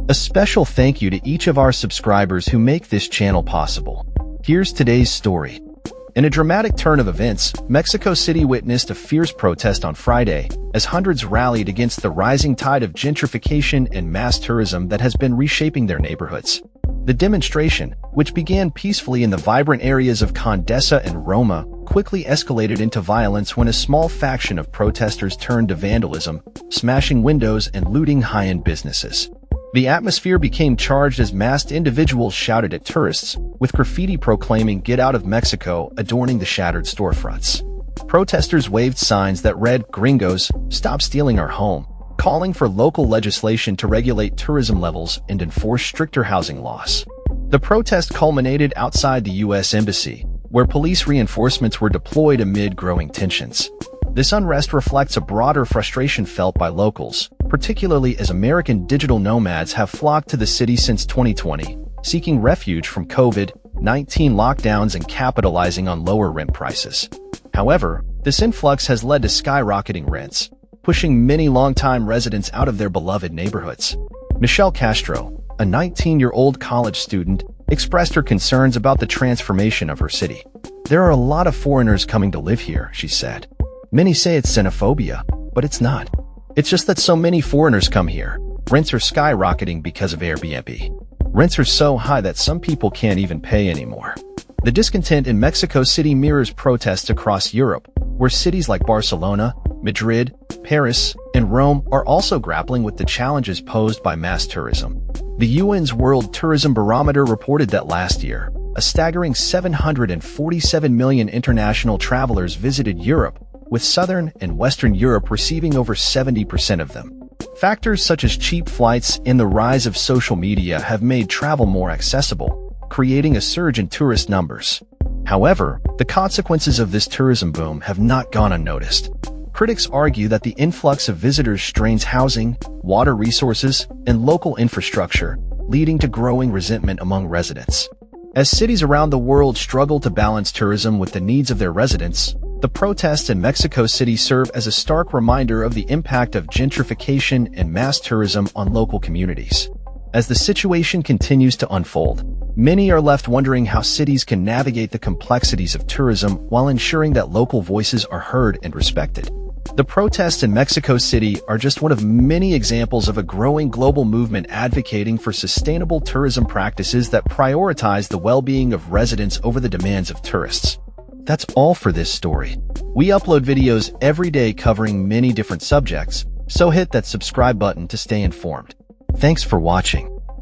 A special thank you to each of our subscribers who make this channel possible. Here's today's story. In a dramatic turn of events, Mexico City witnessed a fierce protest on Friday as hundreds rallied against the rising tide of gentrification and mass tourism that has been reshaping their neighborhoods. The demonstration, which began peacefully in the vibrant areas of Condesa and Roma, quickly escalated into violence when a small faction of protesters turned to vandalism, smashing windows and looting high-end businesses. The atmosphere became charged as masked individuals shouted at tourists, with graffiti proclaiming "Get out of Mexico" adorning the shattered storefronts. Protesters waved signs that read, "Gringos, stop stealing our home," calling for local legislation to regulate tourism levels and enforce stricter housing laws. The protest culminated outside the U.S. Embassy, where police reinforcements were deployed amid growing tensions. This unrest reflects a broader frustration felt by locals, particularly as American digital nomads have flocked to the city since 2020, seeking refuge from COVID-19 lockdowns and capitalizing on lower rent prices. However, this influx has led to skyrocketing rents, pushing many longtime residents out of their beloved neighborhoods. Michelle Castro, a 19-year-old college student, expressed her concerns about the transformation of her city. "There are a lot of foreigners coming to live here," she said. "Many say it's xenophobia, but it's not. It's just that so many foreigners come here. Rents are skyrocketing because of Airbnb. Rents are so high that some people can't even pay anymore." The discontent in Mexico City mirrors protests across Europe, where cities like Barcelona, Madrid, Paris, and Rome are also grappling with the challenges posed by mass tourism. The UN's World Tourism Barometer reported that last year, a staggering 747 million international travelers visited Europe, with Southern and Western Europe receiving over 70% of them. Factors such as cheap flights and the rise of social media have made travel more accessible, creating a surge in tourist numbers. However, the consequences of this tourism boom have not gone unnoticed. Critics argue that the influx of visitors strains housing, water resources, and local infrastructure, leading to growing resentment among residents. As cities around the world struggle to balance tourism with the needs of their residents, the protests in Mexico City serve as a stark reminder of the impact of gentrification and mass tourism on local communities. As the situation continues to unfold, many are left wondering how cities can navigate the complexities of tourism while ensuring that local voices are heard and respected. The protests in Mexico City are just one of many examples of a growing global movement advocating for sustainable tourism practices that prioritize the well-being of residents over the demands of tourists. That's all for this story. We upload videos every day covering many different subjects, so hit that subscribe button to stay informed. Thanks for watching.